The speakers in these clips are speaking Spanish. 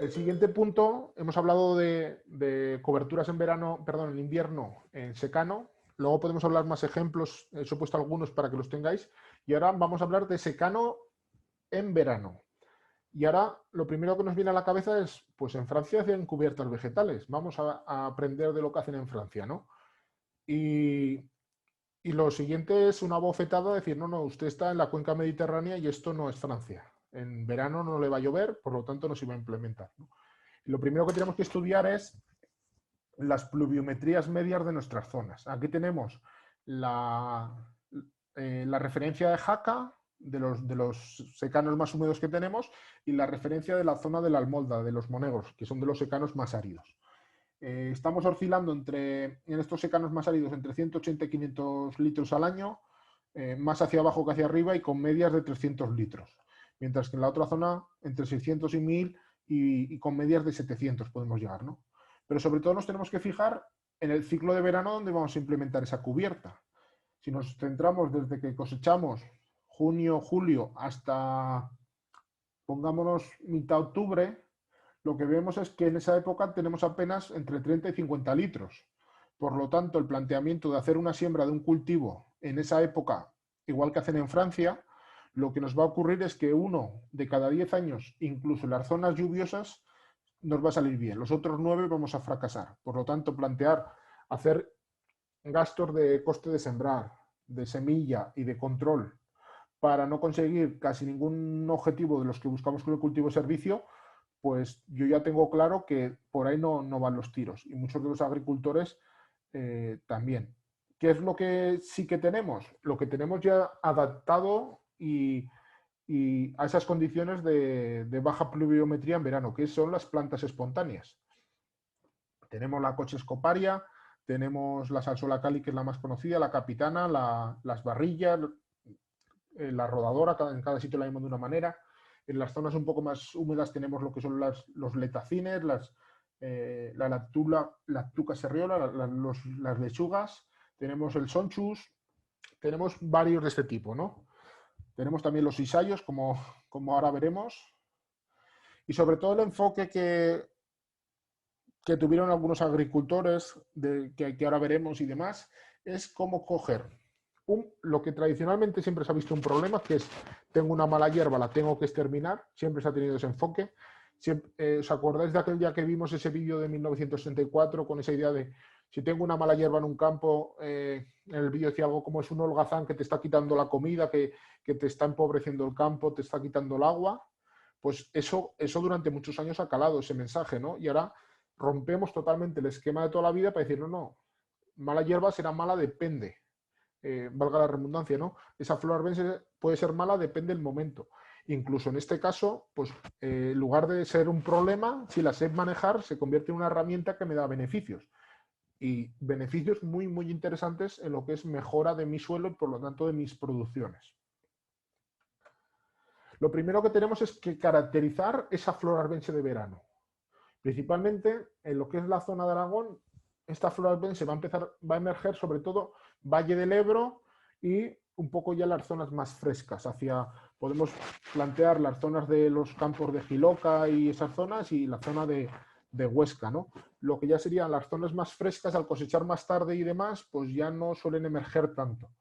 El siguiente punto, hemos hablado de coberturas en verano, perdón, en invierno en secano. Luego podemos hablar más ejemplos, he puesto algunos para que los tengáis. Y ahora vamos a hablar de secano en verano. Y ahora lo primero que nos viene a la cabeza es, pues en Francia hacen cubiertas vegetales. Vamos a aprender de lo que hacen en Francia, ¿no? Y, y lo siguiente es una bofetada, decir, no, no, usted está en la cuenca mediterránea y esto no es Francia. En verano no le va a llover, por lo tanto no se va a implementar, ¿no? Lo primero que tenemos que estudiar es las pluviometrías medias de nuestras zonas. Aquí tenemos la, la referencia de Jaca, de los secanos más húmedos que tenemos, y la referencia de la zona de la Almolda, de los Monegros, que son de los secanos más áridos. Estamos oscilando en estos secanos más áridos entre 180 y 500 litros al año, más hacia abajo que hacia arriba y con medias de 300 litros. Mientras que en la otra zona, entre 600 y 1000 y con medias de 700 podemos llegar, ¿no? Pero sobre todo nos tenemos que fijar en el ciclo de verano donde vamos a implementar esa cubierta. Si nos centramos desde que cosechamos junio, julio hasta, pongámonos, mitad octubre, lo que vemos es que en esa época tenemos apenas entre 30 y 50 litros. Por lo tanto, el planteamiento de hacer una siembra de un cultivo en esa época, igual que hacen en Francia, lo que nos va a ocurrir es que uno de cada 10 años, incluso en las zonas lluviosas, nos va a salir bien. Los otros 9 vamos a fracasar. Por lo tanto, plantear hacer gastos de coste de sembrar, de semilla y de control para no conseguir casi ningún objetivo de los que buscamos con el cultivo de servicio, pues yo ya tengo claro que por ahí no van los tiros. Y muchos de los agricultores también. ¿Qué es lo que sí que tenemos? Lo que tenemos ya adaptado y a esas condiciones de baja pluviometría en verano, que son las plantas espontáneas. Tenemos la cochescoparia, tenemos la salsola cali, que es la más conocida, la capitana, las barrillas, la rodadora, en cada sitio la llaman de una manera. En las zonas un poco más húmedas tenemos lo que son los letacines, la lactuca serriola, las lechugas, tenemos el sonchus, tenemos varios de este tipo, ¿no? Tenemos también los isayos, como ahora veremos, y sobre todo el enfoque que tuvieron algunos agricultores, que ahora veremos y demás, es cómo coger lo que tradicionalmente siempre se ha visto un problema, que es, tengo una mala hierba, la tengo que exterminar, siempre se ha tenido ese enfoque. ¿Os acordáis de aquel día que vimos ese vídeo de 1964 con esa idea de, si tengo una mala hierba en un campo, en el vídeo decía algo como es un holgazán que te está quitando la comida, que te está empobreciendo el campo, te está quitando el agua? Pues eso durante muchos años ha calado ese mensaje, ¿no? Y ahora rompemos totalmente el esquema de toda la vida para decir, no, no, mala hierba será mala, depende, valga la redundancia, ¿no? Esa flor arbense puede ser mala, depende del momento. Incluso en este caso, pues en lugar de ser un problema, si la sé manejar, se convierte en una herramienta que me da beneficios. Y beneficios muy, muy interesantes en lo que es mejora de mi suelo y por lo tanto de mis producciones. Lo primero que tenemos es que caracterizar esa flor arbense de verano. Principalmente en lo que es la zona de Aragón, esta flor albense va a emerger sobre todo Valle del Ebro y un poco ya las zonas más frescas. Podemos plantear las zonas de los campos de Jiloca y esas zonas y la zona de Huesca, ¿no? Lo que ya serían las zonas más frescas al cosechar más tarde y demás, pues ya no suelen emerger tanto.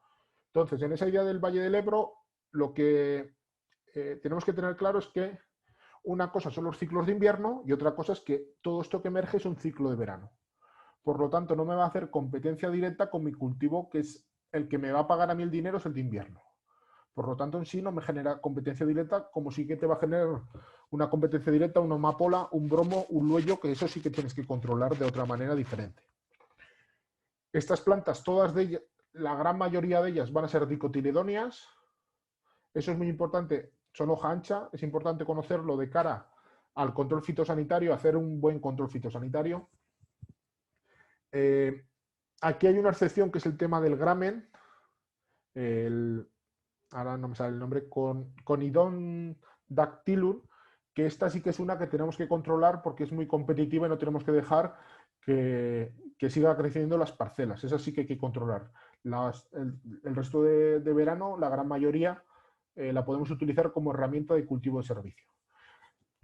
Entonces, en esa idea del Valle del Ebro, lo que tenemos que tener claro es que una cosa son los ciclos de invierno y otra cosa es que todo esto que emerge es un ciclo de verano. Por lo tanto, no me va a hacer competencia directa con mi cultivo, que es el que me va a pagar a mí el dinero, es el de invierno. Por lo tanto, en sí no me genera competencia directa, como sí que te va a generar una competencia directa, una amapola, un bromo, un luello, que eso sí que tienes que controlar de otra manera diferente. Estas plantas, todas de ellas, la gran mayoría de ellas van a ser dicotiledóneas. Eso es muy importante, son hoja ancha, es importante conocerlo de cara al control fitosanitario, hacer un buen control fitosanitario. Aquí hay una excepción que es el tema del gramen, ahora no me sale el nombre, Conidon dactylum, que esta sí que es una que tenemos que controlar porque es muy competitiva y no tenemos que dejar que siga creciendo las parcelas. Esa sí que hay que controlar. El resto de verano, la gran mayoría, la podemos utilizar como herramienta de cultivo de servicio.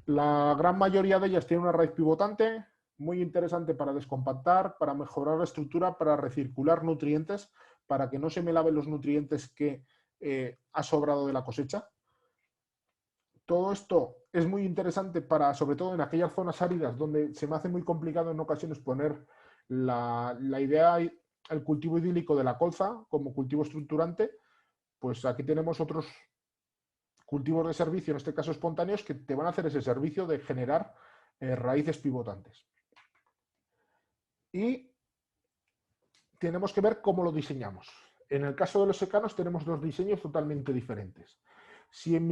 La gran mayoría de ellas tienen una raíz pivotante, muy interesante para descompactar, para mejorar la estructura, para recircular nutrientes, para que no se me laven los nutrientes que ha sobrado de la cosecha. Todo esto es muy interesante para, sobre todo en aquellas zonas áridas donde se me hace muy complicado en ocasiones poner la idea, el cultivo idílico de la colza como cultivo estructurante. Pues aquí tenemos otros cultivos de servicio, en este caso espontáneos, que te van a hacer ese servicio de generar raíces pivotantes. Y tenemos que ver cómo lo diseñamos. En el caso de los secanos tenemos dos diseños totalmente diferentes. Si en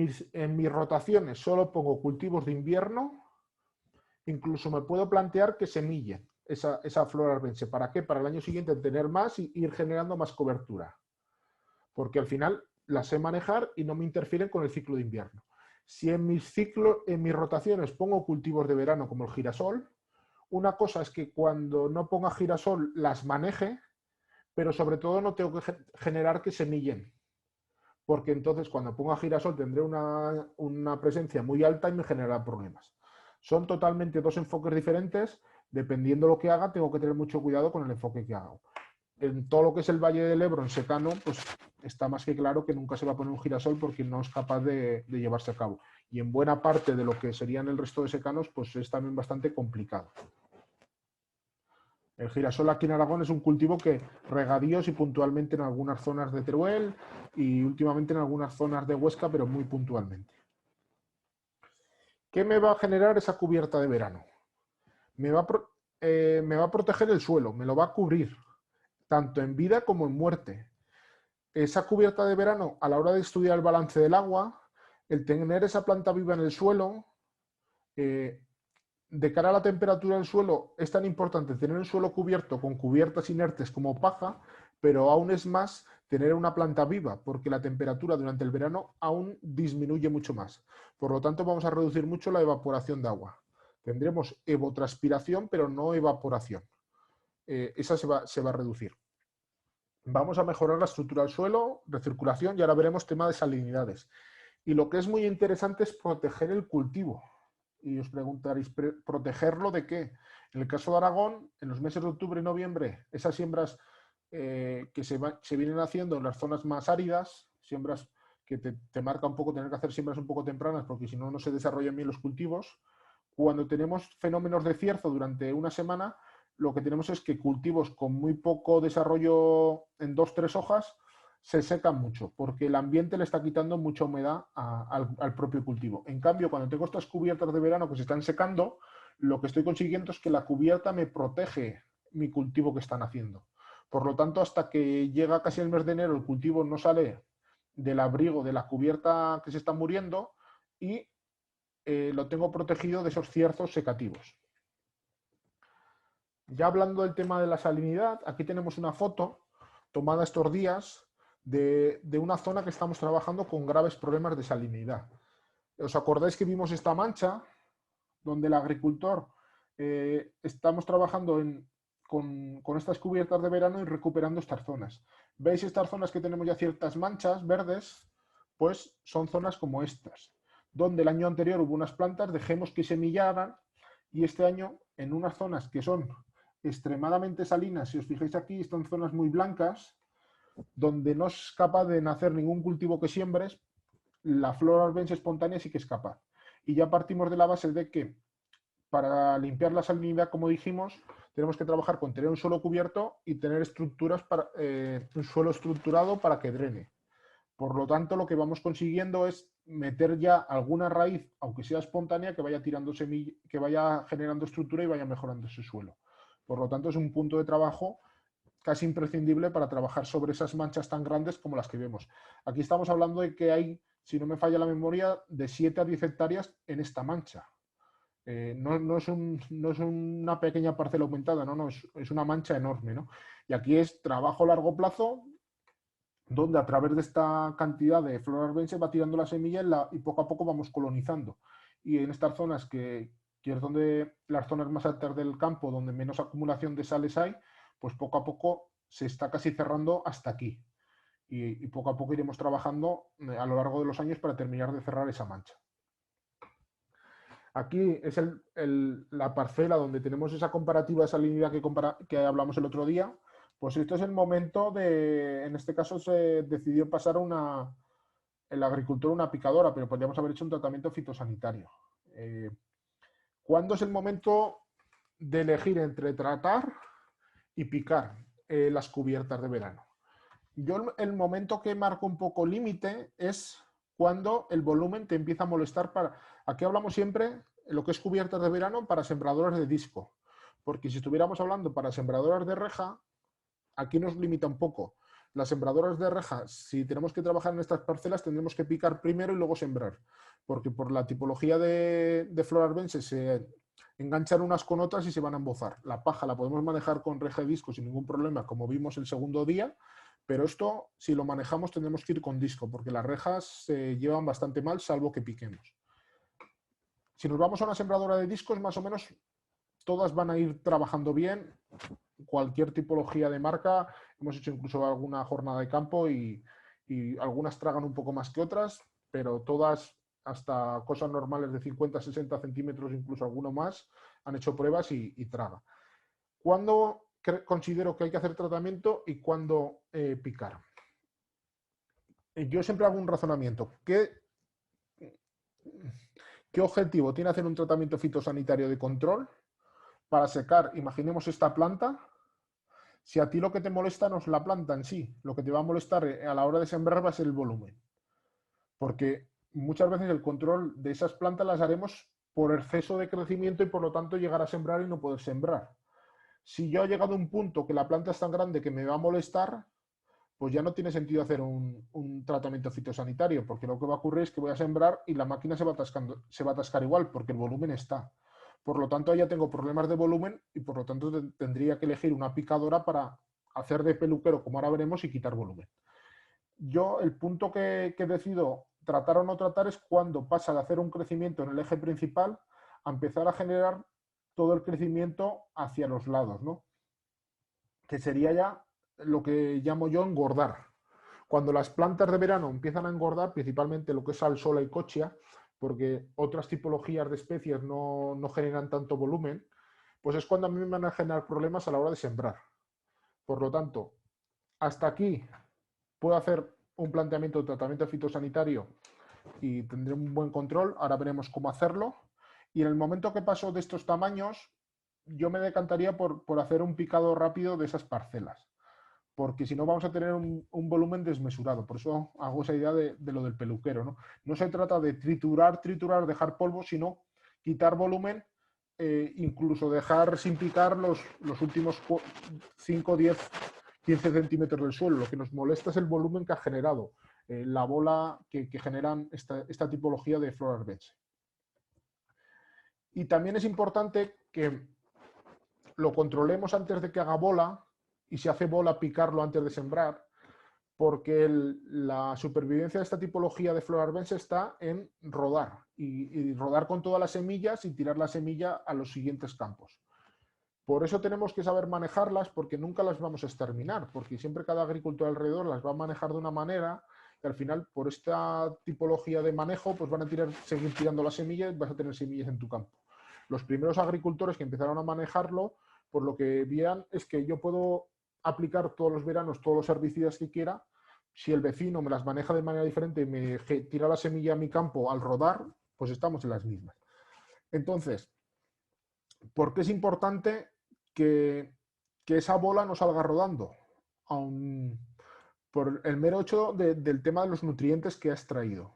mis rotaciones solo pongo cultivos de invierno, incluso me puedo plantear que semillen esa flor arbense. ¿Para qué? Para el año siguiente tener más y ir generando más cobertura. Porque al final las sé manejar y no me interfieren con el ciclo de invierno. Si en mis rotaciones pongo cultivos de verano como el girasol, una cosa es que cuando no ponga girasol las maneje, pero sobre todo no tengo que generar que semillen, porque entonces cuando ponga girasol tendré una presencia muy alta y me generará problemas. Son totalmente dos enfoques diferentes. Dependiendo de lo que haga, tengo que tener mucho cuidado con el enfoque que hago. En todo lo que es el Valle del Ebro, en secano, pues está más que claro que nunca se va a poner un girasol porque no es capaz de llevarse a cabo. Y en buena parte de lo que serían el resto de secanos, pues es también bastante complicado. El girasol aquí en Aragón es un cultivo que regadíos y puntualmente en algunas zonas de Teruel y últimamente en algunas zonas de Huesca, pero muy puntualmente. ¿Qué me va a generar esa cubierta de verano? Me va a proteger el suelo, me lo va a cubrir, tanto en vida como en muerte. Esa cubierta de verano, a la hora de estudiar el balance del agua, el tener esa planta viva en el suelo, de cara a la temperatura del suelo, es tan importante tener el suelo cubierto con cubiertas inertes como paja, pero aún es más tener una planta viva, porque la temperatura durante el verano aún disminuye mucho más. Por lo tanto, vamos a reducir mucho la evaporación de agua. Tendremos evotranspiración, pero no evaporación. Esa se va a reducir. Vamos a mejorar la estructura del suelo, recirculación, y ahora veremos tema de salinidades. Y lo que es muy interesante es proteger el cultivo. Y os preguntaréis, ¿protegerlo de qué? En el caso de Aragón, en los meses de octubre y noviembre, esas siembras que se vienen haciendo en las zonas más áridas, siembras que te marca un poco tener que hacer siembras un poco tempranas, porque si no, no se desarrollan bien los cultivos. Cuando tenemos fenómenos de cierzo durante una semana, lo que tenemos es que cultivos con muy poco desarrollo en 2-3 hojas se secan mucho, porque el ambiente le está quitando mucha humedad al propio cultivo. En cambio, cuando tengo estas cubiertas de verano que se están secando, lo que estoy consiguiendo es que la cubierta me protege mi cultivo que están haciendo. Por lo tanto, hasta que llega casi el mes de enero, el cultivo no sale del abrigo de la cubierta que se está muriendo y lo tengo protegido de esos cierzos secativos. Ya hablando del tema de la salinidad, aquí tenemos una foto tomada estos días de una zona que estamos trabajando con graves problemas de salinidad. ¿Os acordáis que vimos esta mancha donde el agricultor estamos trabajando con estas cubiertas de verano y recuperando estas zonas? ¿Veis estas zonas que tenemos ya ciertas manchas verdes? Pues son zonas como estas, donde el año anterior hubo unas plantas, dejemos que semillaran y este año en unas zonas que son extremadamente salinas, si os fijáis aquí, están zonas muy blancas, donde no es capaz de nacer ningún cultivo que siembres, la flora arbense espontánea sí que es capaz. Y ya partimos de la base de que para limpiar la salinidad, como dijimos, tenemos que trabajar con tener un suelo cubierto y tener estructuras para, un suelo estructurado para que drene. Por lo tanto, lo que vamos consiguiendo es meter ya alguna raíz, aunque sea espontánea, que vaya tirando semilla, que vaya generando estructura y vaya mejorando ese suelo. Por lo tanto, es un punto de trabajo casi imprescindible para trabajar sobre esas manchas tan grandes como las que vemos. Aquí estamos hablando de que hay, si no me falla la memoria, de 7 a 10 hectáreas en esta mancha. No es una pequeña parcela aumentada, no, es una mancha enorme, ¿no? Y aquí es trabajo a largo plazo, donde a través de esta cantidad de flora arbense va tirando la semilla y poco a poco vamos colonizando. Y en estas zonas que es donde las zonas más altas del campo, donde menos acumulación de sales hay, pues poco a poco se está casi cerrando hasta aquí. Y poco a poco iremos trabajando a lo largo de los años para terminar de cerrar esa mancha. Aquí es la parcela donde tenemos esa comparativa, esa línea que hablamos el otro día. Pues esto es el momento en este caso se decidió pasar en la agricultura una picadora, pero podríamos haber hecho un tratamiento fitosanitario. ¿Cuándo es el momento de elegir entre tratar y picar las cubiertas de verano? Yo el momento que marco un poco límite es cuando el volumen te empieza a molestar. Aquí hablamos siempre lo que es cubiertas de verano para sembradoras de disco, porque si estuviéramos hablando para sembradoras de reja, aquí nos limita un poco. Las sembradoras de reja, si tenemos que trabajar en estas parcelas, tendremos que picar primero y luego sembrar, porque por la tipología de flor arbense se enganchan unas con otras y se van a embozar. La paja la podemos manejar con reja de disco sin ningún problema, como vimos el segundo día, pero esto, si lo manejamos, tendremos que ir con disco, porque las rejas se llevan bastante mal, salvo que piquemos. Si nos vamos a una sembradora de discos, más o menos todas van a ir trabajando bien, cualquier tipología de marca. Hemos hecho incluso alguna jornada de campo y algunas tragan un poco más que otras, pero todas, hasta cosas normales de 50, 60 centímetros, incluso alguno más, han hecho pruebas y traga. ¿Cuándo considero que hay que hacer tratamiento y cuándo picar? Yo siempre hago un razonamiento. ¿Qué objetivo tiene hacer un tratamiento fitosanitario de control para secar, imaginemos esta planta? Si a ti lo que te molesta no es la planta en sí, lo que te va a molestar a la hora de sembrar va a ser el volumen. Porque muchas veces el control de esas plantas las haremos por exceso de crecimiento y por lo tanto llegar a sembrar y no poder sembrar. Si yo he llegado a un punto que la planta es tan grande que me va a molestar, pues ya no tiene sentido hacer un tratamiento fitosanitario, porque lo que va a ocurrir es que voy a sembrar y la máquina se va a atascar igual, porque el volumen está. Por lo tanto, ya tengo problemas de volumen y por lo tanto tendría que elegir una picadora para hacer de peluquero, como ahora veremos, y quitar volumen. Yo el punto que decido tratar o no tratar es cuando pasa de hacer un crecimiento en el eje principal a empezar a generar todo el crecimiento hacia los lados, ¿no? Que sería ya lo que llamo yo engordar. Cuando las plantas de verano empiezan a engordar, principalmente lo que es alsola y cochia, porque otras tipologías de especies no generan tanto volumen, pues es cuando a mí me van a generar problemas a la hora de sembrar. Por lo tanto, hasta aquí puedo hacer un planteamiento de tratamiento fitosanitario y tendré un buen control. Ahora veremos cómo hacerlo. Y en el momento que paso de estos tamaños, yo me decantaría por hacer un picado rápido de esas parcelas, porque si no vamos a tener un volumen desmesurado. Por eso hago esa idea de lo del peluquero, ¿no? No se trata de triturar, dejar polvo, sino quitar volumen, incluso dejar sin picar los últimos 5, 10, 15 centímetros del suelo. Lo que nos molesta es el volumen que ha generado la bola que generan esta tipología de flor arbense. Y también es importante que lo controlemos antes de que haga bola, y si hace bola picarlo antes de sembrar, porque la supervivencia de esta tipología de flor arbense está en rodar y rodar con todas las semillas y tirar la semilla a los siguientes campos. Por eso tenemos que saber manejarlas, porque nunca las vamos a exterminar, porque siempre cada agricultor alrededor las va a manejar de una manera y al final por esta tipología de manejo pues van a seguir tirando las semillas y vas a tener semillas en tu campo. Los primeros agricultores que empezaron a manejarlo, por lo que veían es que yo puedo aplicar todos los veranos todos los herbicidas que quiera. Si el vecino me las maneja de manera diferente y me tira la semilla a mi campo al rodar, pues estamos en las mismas. Entonces, ¿por qué es importante que esa bola no salga rodando? Por el mero hecho del tema de los nutrientes que has traído.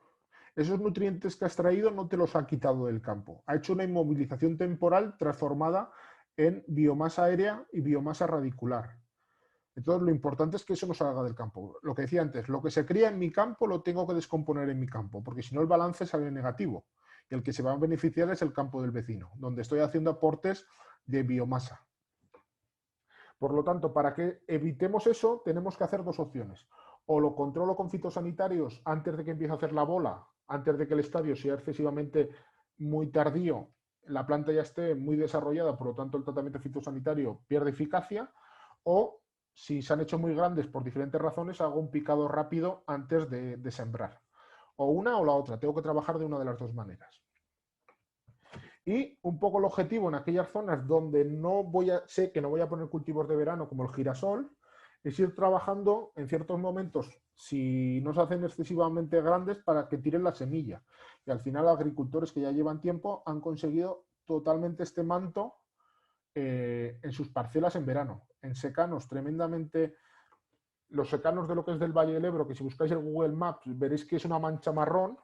Esos nutrientes que has traído no te los ha quitado del campo. Ha hecho una inmovilización temporal transformada en biomasa aérea y biomasa radicular. Entonces, lo importante es que eso no salga del campo. Lo que decía antes, lo que se cría en mi campo lo tengo que descomponer en mi campo, porque si no el balance sale negativo. Y el que se va a beneficiar es el campo del vecino, donde estoy haciendo aportes de biomasa. Por lo tanto, para que evitemos eso, tenemos que hacer dos opciones. O lo controlo con fitosanitarios antes de que empiece a hacer la bola, antes de que el estadio sea excesivamente muy tardío, la planta ya esté muy desarrollada, por lo tanto el tratamiento fitosanitario pierde eficacia, o si se han hecho muy grandes por diferentes razones, hago un picado rápido antes de sembrar. O una o la otra, tengo que trabajar de una de las dos maneras. Y un poco el objetivo en aquellas zonas donde sé que no voy a poner cultivos de verano como el girasol, es ir trabajando en ciertos momentos, si no se hacen excesivamente grandes, para que tiren la semilla. Y al final agricultores que ya llevan tiempo han conseguido totalmente este manto en sus parcelas en verano. En secanos tremendamente, los secanos de lo que es del Valle del Ebro, que si buscáis el Google Maps veréis que es una mancha marrón,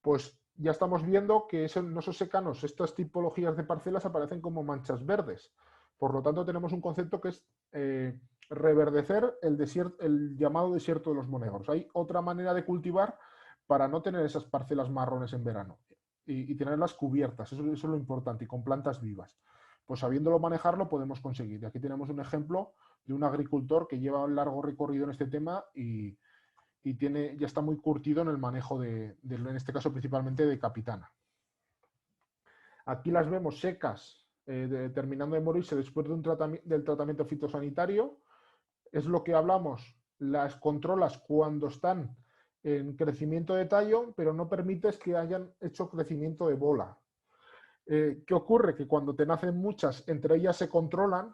pues ya estamos viendo que en esos secanos, estas tipologías de parcelas aparecen como manchas verdes. Por lo tanto, tenemos un concepto que es reverdecer el llamado desierto de los monegros. Hay otra manera de cultivar para no tener esas parcelas marrones en verano y tenerlas cubiertas. Eso es lo importante, y con plantas vivas. Pues sabiéndolo manejarlo podemos conseguir. Y aquí tenemos un ejemplo de un agricultor que lleva un largo recorrido en este tema y ya está muy curtido en el manejo en este caso principalmente de capitana. Aquí las vemos secas, terminando de morirse después del tratamiento fitosanitario. Es lo que hablamos, las controlas cuando están en crecimiento de tallo, pero no permites que hayan hecho crecimiento de bola. ¿Qué ocurre? Que cuando te nacen muchas, entre ellas se controlan.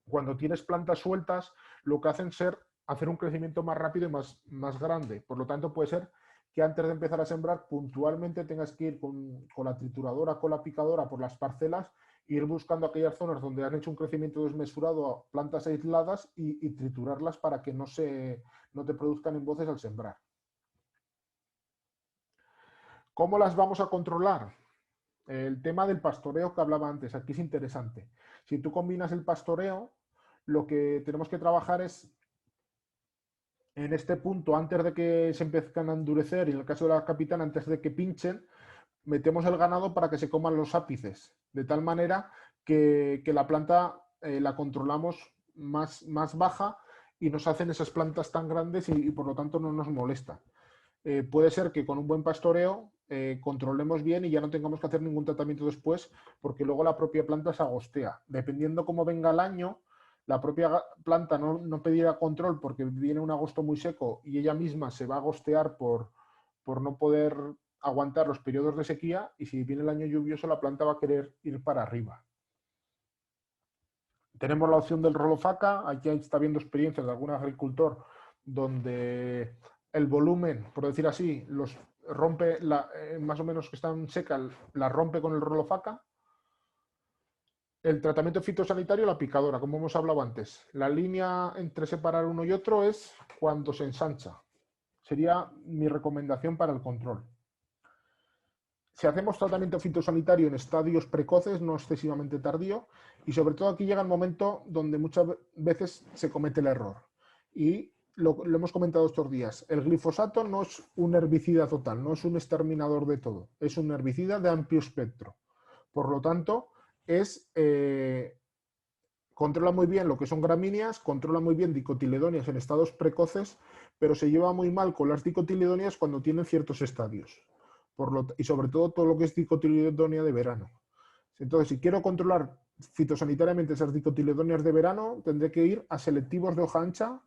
Cuando tienes plantas sueltas, lo que hacen ser hacer un crecimiento más rápido y más grande. Por lo tanto, puede ser que antes de empezar a sembrar, puntualmente tengas que ir con la trituradora, con la picadora por las parcelas, e ir buscando aquellas zonas donde han hecho un crecimiento desmesurado, plantas aisladas, y triturarlas para que no te produzcan emboces al sembrar. ¿Cómo las vamos a controlar? El tema del pastoreo que hablaba antes, aquí es interesante. Si tú combinas el pastoreo, lo que tenemos que trabajar es en este punto, antes de que se empiecen a endurecer, y en el caso de la capitana, antes de que pinchen, metemos el ganado para que se coman los ápices, de tal manera que la planta la controlamos más baja y nos hacen esas plantas tan grandes y por lo tanto no nos molesta. Puede ser que con un buen pastoreo controlemos bien y ya no tengamos que hacer ningún tratamiento después, porque luego la propia planta se agostea. Dependiendo cómo venga el año, la propia planta no pedirá control porque viene un agosto muy seco y ella misma se va a agostear por no poder aguantar los periodos de sequía, y si viene el año lluvioso la planta va a querer ir para arriba. Tenemos la opción del rolofaca. Aquí está viendo experiencias de algún agricultor donde el volumen, por decir así, los rompe, más o menos que están secas, la rompe con el rolofaca. El tratamiento fitosanitario, la picadora, como hemos hablado antes. La línea entre separar uno y otro es cuando se ensancha. Sería mi recomendación para el control. Si hacemos tratamiento fitosanitario en estadios precoces, no excesivamente tardío, y sobre todo aquí llega el momento donde muchas veces se comete el error. Y lo hemos comentado estos días, el glifosato no es un herbicida total, no es un exterminador de todo, es un herbicida de amplio espectro. Por lo tanto, controla muy bien lo que son gramíneas, controla muy bien dicotiledóneas en estados precoces, pero se lleva muy mal con las dicotiledóneas cuando tienen ciertos estadios. Y sobre todo lo que es dicotiledónea de verano. Entonces, si quiero controlar fitosanitariamente esas dicotiledóneas de verano, tendré que ir a selectivos de hoja ancha.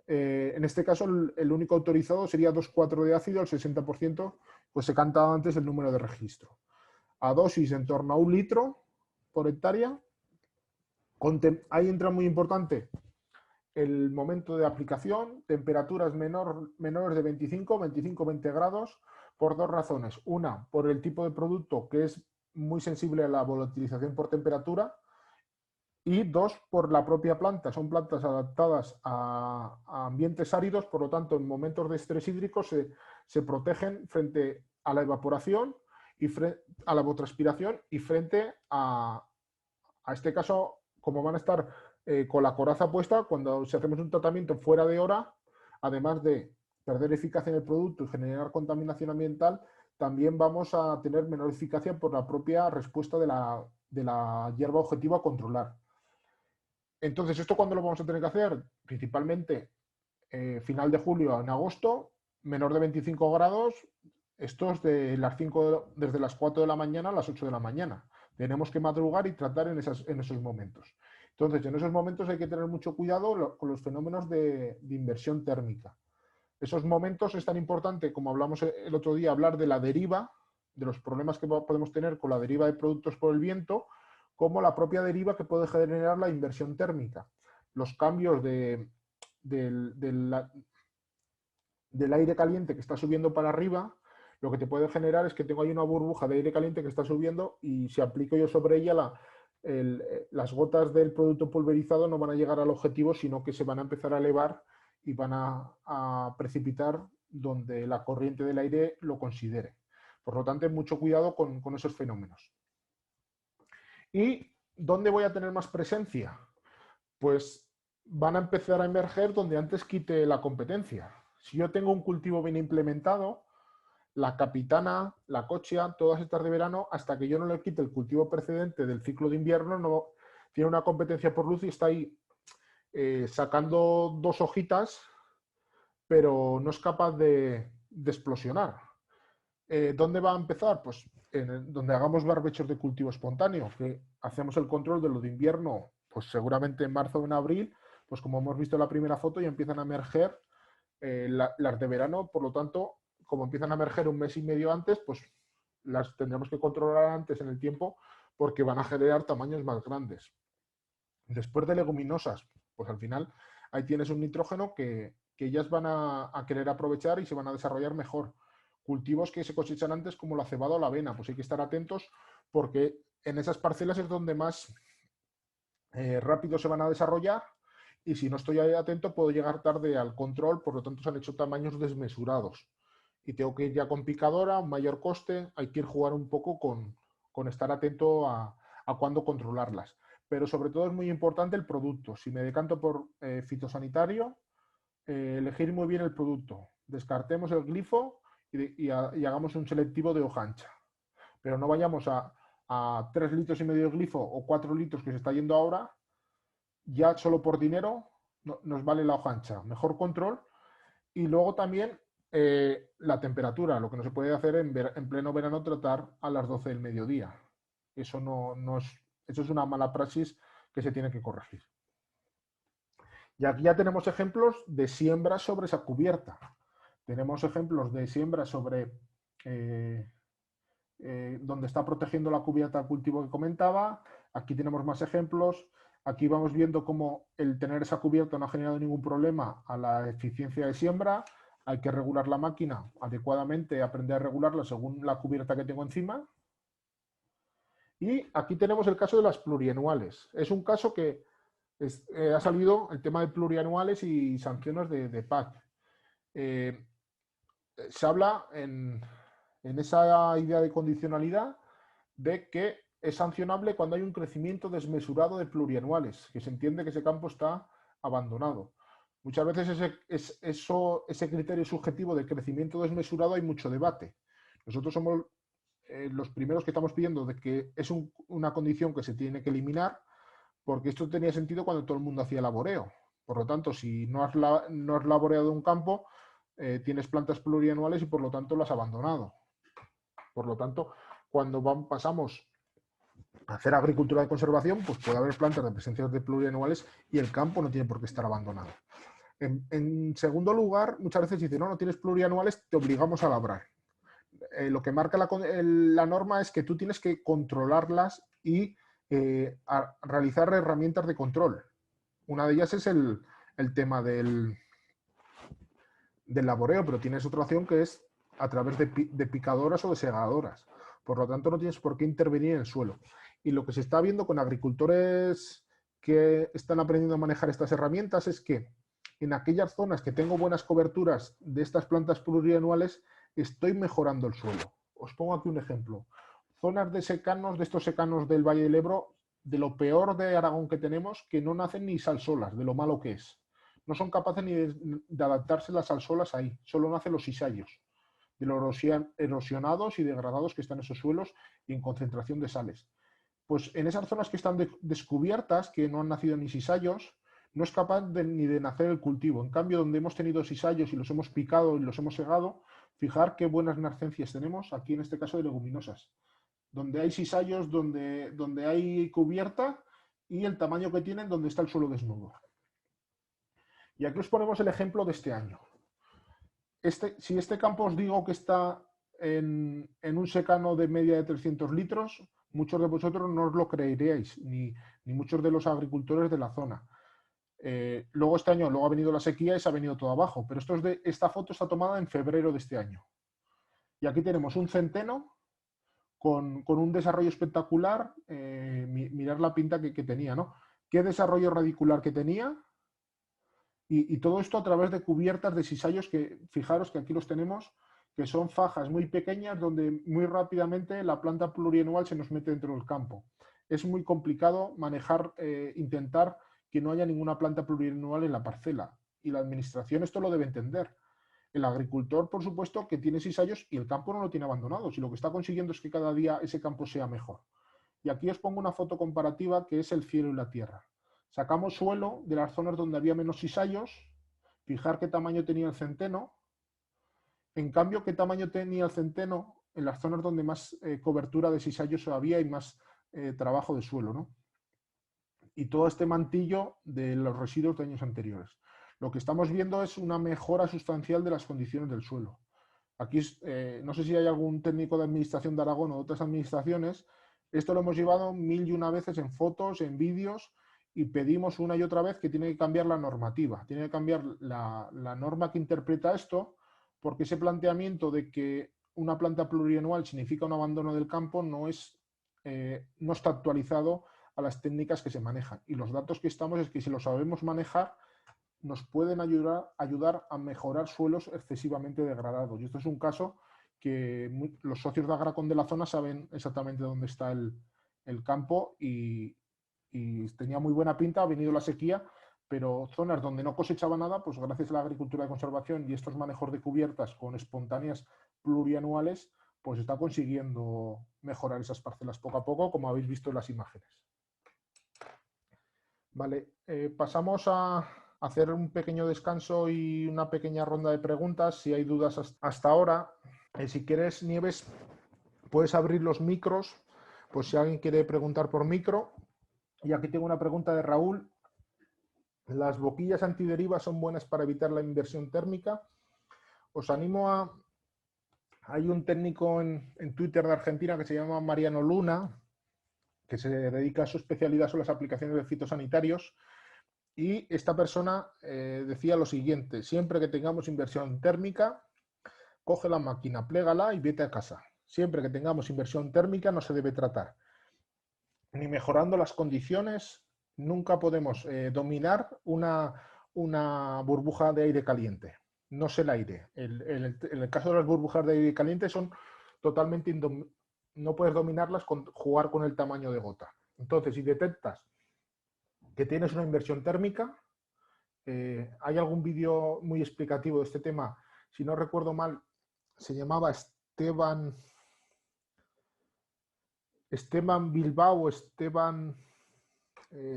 En este caso, el único autorizado sería 2,4 de ácido al 60%, pues he cantado antes el número de registro. A dosis en torno a 1 litro por hectárea. Ahí entra muy importante el momento de aplicación, temperaturas menores de 25-20 grados, por dos razones. Una, por el tipo de producto, que es muy sensible a la volatilización por temperatura, y dos, por la propia planta. Son plantas adaptadas a ambientes áridos, por lo tanto, en momentos de estrés hídrico se protegen frente a la evaporación y a la evapotranspiración, y frente a este caso, como van a estar con la coraza puesta, cuando si hacemos un tratamiento fuera de hora, además de perder eficacia en el producto y generar contaminación ambiental, también vamos a tener menor eficacia por la propia respuesta de la hierba objetivo a controlar. Entonces, ¿esto cuándo lo vamos a tener que hacer? Principalmente final de julio en agosto, menor de 25 grados, estos desde las 4 de la mañana a las 8 de la mañana. Tenemos que madrugar y tratar en esos momentos. Entonces, en esos momentos hay que tener mucho cuidado con los fenómenos de inversión térmica. Esos momentos es tan importante, como hablamos el otro día, hablar de la deriva de los problemas que podemos tener con la deriva de productos por el viento, como la propia deriva que puede generar la inversión térmica. Los cambios del aire caliente que está subiendo para arriba, lo que te puede generar es que tengo ahí una burbuja de aire caliente que está subiendo y si aplico yo sobre ella las gotas del producto pulverizado no van a llegar al objetivo, sino que se van a empezar a elevar y van a precipitar donde la corriente del aire lo considere. Por lo tanto, mucho cuidado con esos fenómenos. ¿Y dónde voy a tener más presencia? Pues van a empezar a emerger donde antes quite la competencia. Si yo tengo un cultivo bien implementado, la capitana, la cochia, todas estas de verano, hasta que yo no le quite el cultivo precedente del ciclo de invierno, no tiene una competencia por luz y está ahí sacando 2 hojitas, pero no es capaz de explosionar. ¿Dónde va a empezar? Pues donde hagamos barbechos de cultivo espontáneo, que hacemos el control de lo de invierno, pues seguramente en marzo o en abril, pues como hemos visto en la primera foto, ya empiezan a emerger las de verano, por lo tanto, como empiezan a emerger un mes y medio antes, pues las tendremos que controlar antes en el tiempo porque van a generar tamaños más grandes. Después de leguminosas, pues al final ahí tienes un nitrógeno que ellas van a querer aprovechar y se van a desarrollar mejor. Cultivos que se cosechan antes como la cebada o la avena, pues hay que estar atentos porque en esas parcelas es donde más rápido se van a desarrollar y si no estoy atento puedo llegar tarde al control, por lo tanto se han hecho tamaños desmesurados y tengo que ir ya con picadora, un mayor coste, hay que ir jugar un poco con estar atento a cuándo controlarlas. Pero sobre todo es muy importante el producto. Si me decanto por fitosanitario, elegir muy bien el producto. Descartemos el glifo y hagamos un selectivo de hoja ancha. Pero no vayamos a 3 litros y medio de glifo o 4 litros que se está yendo ahora, ya solo por dinero nos vale la hoja ancha. Mejor control. Y luego también la temperatura. Lo que no se puede hacer en pleno verano tratar a las 12 del mediodía. Eso eso es una mala praxis que se tiene que corregir. Y aquí ya tenemos ejemplos de siembra sobre esa cubierta. Tenemos ejemplos de siembra sobre donde está protegiendo la cubierta al cultivo que comentaba. Aquí tenemos más ejemplos. Aquí vamos viendo cómo el tener esa cubierta no ha generado ningún problema a la eficiencia de siembra. Hay que regular la máquina adecuadamente, aprender a regularla según la cubierta que tengo encima. Y aquí tenemos el caso de las plurianuales. Es un caso que ha salido el tema de plurianuales y sanciones de PAC. Se habla en esa idea de condicionalidad de que es sancionable cuando hay un crecimiento desmesurado de plurianuales, que se entiende que ese campo está abandonado. Muchas veces ese criterio subjetivo de crecimiento desmesurado hay mucho debate. Nosotros somos los primeros que estamos pidiendo de que es una condición que se tiene que eliminar, porque esto tenía sentido cuando todo el mundo hacía laboreo. Por lo tanto, si no has laboreado un campo, tienes plantas plurianuales y por lo tanto lo has abandonado. Por lo tanto, cuando pasamos a hacer agricultura de conservación, pues puede haber plantas de presencia de plurianuales y el campo no tiene por qué estar abandonado. En segundo lugar, muchas veces dicen, no tienes plurianuales, te obligamos a labrar. Lo que marca la norma es que tú tienes que controlarlas y realizar herramientas de control. Una de ellas es el tema del laboreo, pero tienes otra opción que es a través de picadoras o de segadoras. Por lo tanto, no tienes por qué intervenir en el suelo. Y lo que se está viendo con agricultores que están aprendiendo a manejar estas herramientas es que en aquellas zonas que tengo buenas coberturas de estas plantas plurianuales, estoy mejorando el suelo. Os pongo aquí un ejemplo. Zonas de secanos, de estos secanos del Valle del Ebro, de lo peor de Aragón que tenemos, que no nacen ni salsolas, de lo malo que es. No son capaces ni de adaptarse las salsolas ahí, solo nacen los cizallos, de los erosionados y degradados que están en esos suelos y en concentración de sales. Pues en esas zonas que están descubiertas, que no han nacido ni cizallos, no es capaz ni de nacer el cultivo. En cambio, donde hemos tenido cizallos y los hemos picado y los hemos segado, fijar qué buenas nascencias tenemos, aquí en este caso de leguminosas. Donde hay cizallos, donde hay cubierta y el tamaño que tienen donde está el suelo desnudo. Y aquí os ponemos el ejemplo de este año. Si este campo os digo que está en un secano de media de 300 litros, muchos de vosotros no os lo creeríais, ni muchos de los agricultores de la zona. Luego este año, luego ha venido la sequía y se ha venido todo abajo, pero esta foto está tomada en febrero de este año. Y aquí tenemos un centeno con un desarrollo espectacular. Mirar la pinta que tenía, ¿no? Qué desarrollo radicular que tenía. Y todo esto a través de cubiertas de cizallos que, fijaros que aquí los tenemos, que son fajas muy pequeñas donde muy rápidamente la planta plurianual se nos mete dentro del campo. Es muy complicado manejar, intentar que no haya ninguna planta plurianual en la parcela. Y la administración esto lo debe entender. El agricultor, por supuesto, que tiene cizallos y el campo no lo tiene abandonado, si lo que está consiguiendo es que cada día ese campo sea mejor. Y aquí os pongo una foto comparativa que es el cielo y la tierra. Sacamos suelo de las zonas donde había menos cizallos, fijar qué tamaño tenía el centeno. En cambio, qué tamaño tenía el centeno en las zonas donde más cobertura de cizallos había y más trabajo de suelo, ¿no? Y todo este mantillo de los residuos de años anteriores. Lo que estamos viendo es una mejora sustancial de las condiciones del suelo. Aquí no sé si hay algún técnico de administración de Aragón o de otras administraciones. Esto lo hemos llevado 1001 veces en fotos, en vídeos, y pedimos una y otra vez que tiene que cambiar la normativa, tiene que cambiar la norma que interpreta esto, porque ese planteamiento de que una planta plurianual significa un abandono del campo no está actualizado a las técnicas que se manejan. Y los datos que estamos es que si lo sabemos manejar, nos pueden ayudar a mejorar suelos excesivamente degradados. Y esto es un caso que los socios de Agracon de la zona saben exactamente dónde está el campo y tenía muy buena pinta, ha venido la sequía, pero zonas donde no cosechaba nada, pues gracias a la agricultura de conservación y estos manejos de cubiertas con espontáneas plurianuales, pues está consiguiendo mejorar esas parcelas poco a poco, como habéis visto en las imágenes. Vale, pasamos a hacer un pequeño descanso y una pequeña ronda de preguntas. Si hay dudas hasta ahora, si quieres, Nieves, puedes abrir los micros, pues si alguien quiere preguntar por micro. Y aquí tengo una pregunta de Raúl. ¿Las boquillas antideriva son buenas para evitar la inversión térmica? Os animo a... Hay un técnico en Twitter de Argentina que se llama Mariano Luna, que se dedica a su especialidad son las aplicaciones de fitosanitarios. Y esta persona decía lo siguiente: siempre que tengamos inversión térmica, coge la máquina, plégala y vete a casa. Siempre que tengamos inversión térmica no se debe tratar. Ni mejorando las condiciones, nunca podemos dominar una burbuja de aire caliente. No es el aire. En el caso de las burbujas de aire caliente son totalmente no puedes dominarlas con jugar con el tamaño de gota. Entonces, si detectas que tienes una inversión térmica, hay algún vídeo muy explicativo de este tema, si no recuerdo mal, se llamaba Esteban Bilbao,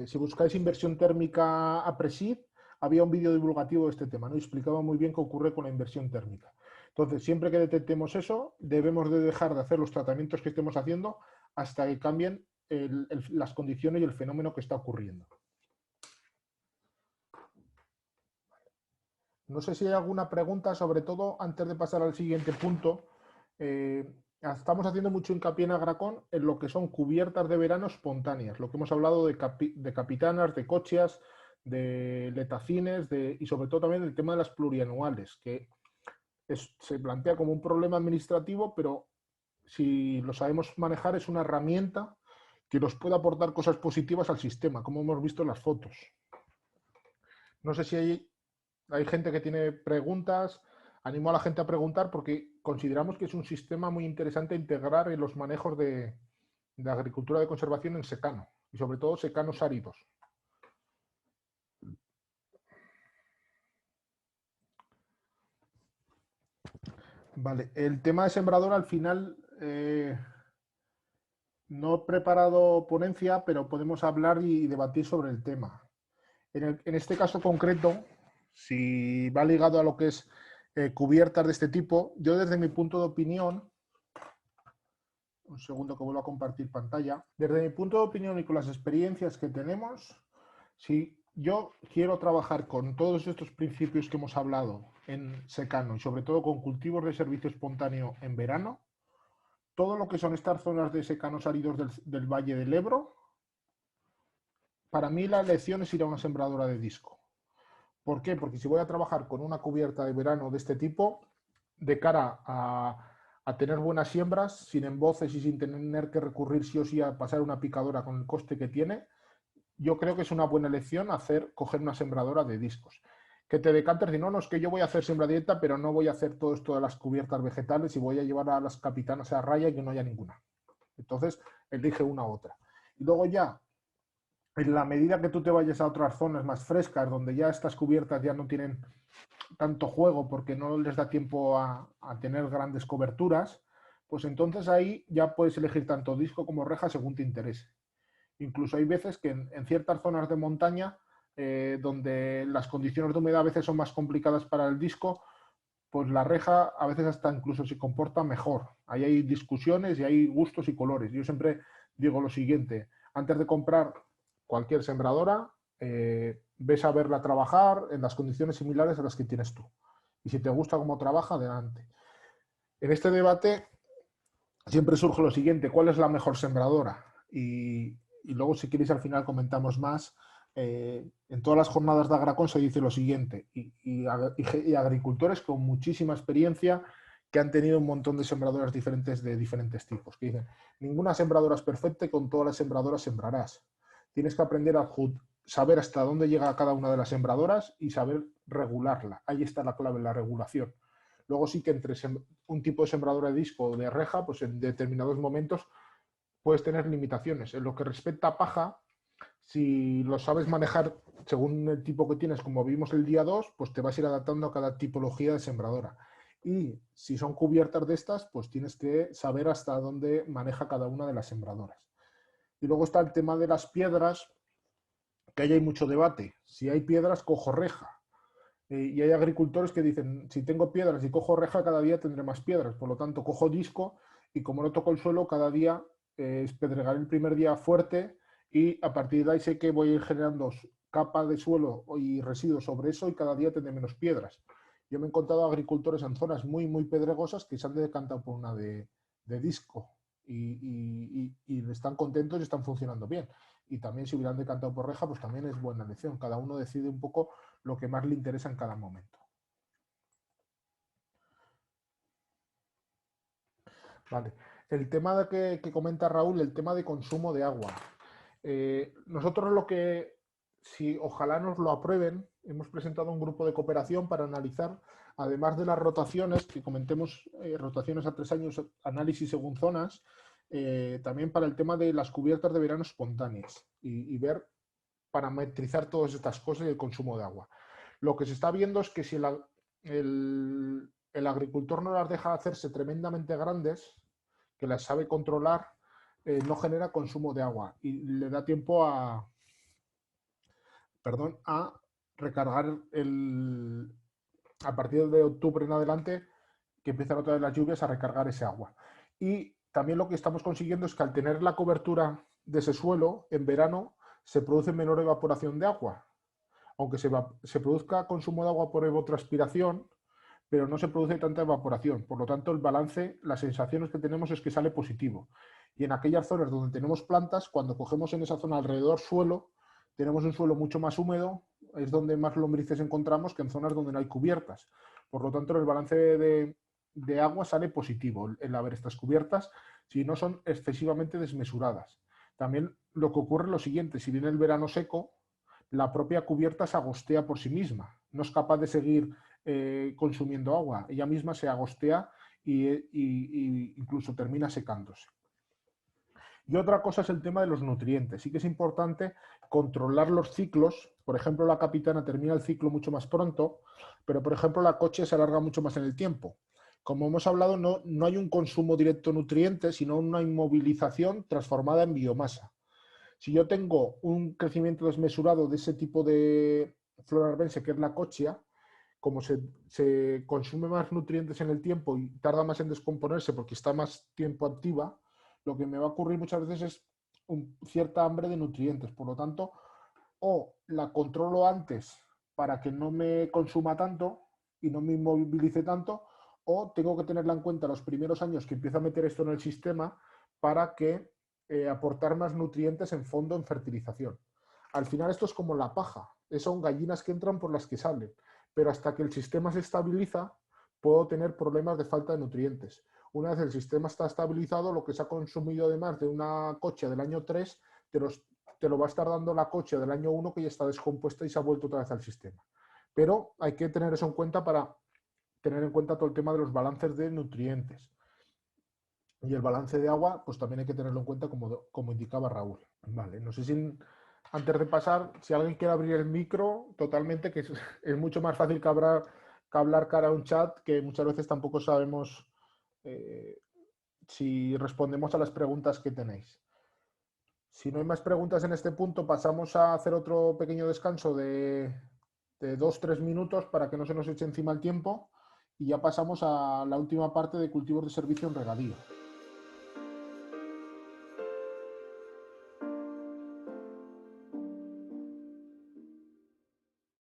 si buscáis inversión térmica a Presid, había un vídeo divulgativo de este tema, ¿no? Y explicaba muy bien qué ocurre con la inversión térmica. Entonces, siempre que detectemos eso, debemos de dejar de hacer los tratamientos que estemos haciendo hasta que cambien las condiciones y el fenómeno que está ocurriendo. No sé si hay alguna pregunta, sobre todo antes de pasar al siguiente punto. Estamos haciendo mucho hincapié en Agracon en lo que son cubiertas de verano espontáneas, lo que hemos hablado de capitanas, de cochias, de letacines y sobre todo también el tema de las plurianuales, que se plantea como un problema administrativo, pero si lo sabemos manejar es una herramienta que nos puede aportar cosas positivas al sistema, como hemos visto en las fotos. No sé si hay gente que tiene preguntas. Animo a la gente a preguntar porque consideramos que es un sistema muy interesante integrar en los manejos de agricultura de conservación en secano y sobre todo secanos áridos. Vale, el tema de sembrador al final no he preparado ponencia, pero podemos hablar y debatir sobre el tema. En este caso concreto, si va ligado a lo que es cubiertas de este tipo, yo desde mi punto de opinión, un segundo que vuelvo a compartir pantalla, desde mi punto de opinión y con las experiencias que tenemos, si yo quiero trabajar con todos estos principios que hemos hablado en secano y sobre todo con cultivos de servicio espontáneo en verano. Todo lo que son estas zonas de secanos áridos del Valle del Ebro, para mí la elección es ir a una sembradora de disco. ¿Por qué? Porque si voy a trabajar con una cubierta de verano de este tipo, de cara a tener buenas siembras, sin emboces y sin tener que recurrir sí o sí a pasar una picadora con el coste que tiene, yo creo que es una buena elección coger una sembradora de discos. Que te decantes y no, no, es que yo voy a hacer siembra directa, pero no voy a hacer todo esto de las cubiertas vegetales y voy a llevar a las capitanas a raya y que no haya ninguna. Entonces, elige una u otra. Y luego ya, en la medida que tú te vayas a otras zonas más frescas, donde ya estas cubiertas ya no tienen tanto juego porque no les da tiempo a tener grandes coberturas, pues entonces ahí ya puedes elegir tanto disco como reja según te interese. Incluso hay veces que en ciertas zonas de montaña, donde las condiciones de humedad a veces son más complicadas para el disco, pues la reja a veces hasta incluso se comporta mejor. Ahí hay discusiones y hay gustos y colores. Yo siempre digo lo siguiente, antes de comprar cualquier sembradora, ves a verla trabajar en las condiciones similares a las que tienes tú. Y si te gusta cómo trabaja, adelante. En este debate siempre surge lo siguiente, ¿cuál es la mejor sembradora? Y luego, si queréis, al final comentamos más. En todas las jornadas de Agracon se dice lo siguiente, y agricultores con muchísima experiencia que han tenido un montón de sembradoras diferentes de diferentes tipos, que dicen, ninguna sembradora es perfecta y con todas las sembradoras sembrarás. Tienes que aprender a saber hasta dónde llega cada una de las sembradoras y saber regularla. Ahí está la clave, la regulación. Luego sí que entre un tipo de sembradora de disco o de reja, pues en determinados momentos puedes tener limitaciones. En lo que respecta a paja, si lo sabes manejar según el tipo que tienes, como vimos el día 2, pues te vas a ir adaptando a cada tipología de sembradora. Y si son cubiertas de estas, pues tienes que saber hasta dónde maneja cada una de las sembradoras. Y luego está el tema de las piedras, que ahí hay mucho debate. Si hay piedras, cojo reja. Y hay agricultores que dicen, si tengo piedras y cojo reja, cada día tendré más piedras. Por lo tanto, cojo disco y como no toco el suelo, cada día es pedregar el primer día fuerte y a partir de ahí sé que voy a ir generando capas de suelo y residuos sobre eso y cada día tendré menos piedras. Yo me he encontrado agricultores en zonas muy, muy pedregosas que se han decantado por una de disco y están contentos y están funcionando bien. Y también si hubieran decantado por reja, pues también es buena elección. Cada uno decide un poco lo que más le interesa en cada momento. Vale. El tema que comenta Raúl, el tema de consumo de agua. Nosotros lo que, si ojalá nos lo aprueben, hemos presentado un grupo de cooperación para analizar, además de las rotaciones, que comentemos rotaciones a 3 años, análisis según zonas, también para el tema de las cubiertas de verano espontáneas y ver, parametrizar todas estas cosas y el consumo de agua. Lo que se está viendo es que si el agricultor no las deja hacerse tremendamente grandes, que las sabe controlar, no genera consumo de agua y le da tiempo a recargar a partir de octubre en adelante, que empiezan otra vez las lluvias, a recargar ese agua. Y también lo que estamos consiguiendo es que al tener la cobertura de ese suelo, en verano se produce menor evaporación de agua. Aunque se produzca consumo de agua por evapotranspiración, pero no se produce tanta evaporación. Por lo tanto, el balance, las sensaciones que tenemos es que sale positivo. Y en aquellas zonas donde tenemos plantas, cuando cogemos en esa zona alrededor suelo, tenemos un suelo mucho más húmedo, es donde más lombrices encontramos que en zonas donde no hay cubiertas. Por lo tanto, el balance de agua sale positivo el haber estas cubiertas, si no son excesivamente desmesuradas. También lo que ocurre es lo siguiente, si viene el verano seco, la propia cubierta se agostea por sí misma, no es capaz de seguir consumiendo agua, ella misma se agostea y incluso termina secándose. Y otra cosa es el tema de los nutrientes. Sí que es importante controlar los ciclos. Por ejemplo, la capitana termina el ciclo mucho más pronto, pero por ejemplo la coche se alarga mucho más en el tiempo. Como hemos hablado, no hay un consumo directo de nutrientes, sino una inmovilización transformada en biomasa. Si yo tengo un crecimiento desmesurado de ese tipo de flora arbense, que es la cochia, como se consume más nutrientes en el tiempo y tarda más en descomponerse porque está más tiempo activa, lo que me va a ocurrir muchas veces es cierta hambre de nutrientes. Por lo tanto, o la controlo antes para que no me consuma tanto y no me inmovilice tanto, o tengo que tenerla en cuenta los primeros años que empiezo a meter esto en el sistema para que aportar más nutrientes en fondo en fertilización. Al final esto es como la paja, son gallinas que entran por las que salen, pero hasta que el sistema se estabiliza puedo tener problemas de falta de nutrientes. Una vez el sistema está estabilizado, lo que se ha consumido además de una coche del año 3 te lo va a estar dando la coche del año 1 que ya está descompuesta y se ha vuelto otra vez al sistema. Pero hay que tener eso en cuenta para tener en cuenta todo el tema de los balances de nutrientes. Y el balance de agua, pues también hay que tenerlo en cuenta como indicaba Raúl. Vale, no sé si antes de pasar, si alguien quiere abrir el micro, totalmente, que es mucho más fácil que hablar cara a un chat, que muchas veces tampoco sabemos si respondemos a las preguntas que tenéis. Si no hay más preguntas en este punto, pasamos a hacer otro pequeño descanso de 2-3 minutos para que no se nos eche encima el tiempo y ya pasamos a la última parte de cultivos de servicio en regadío.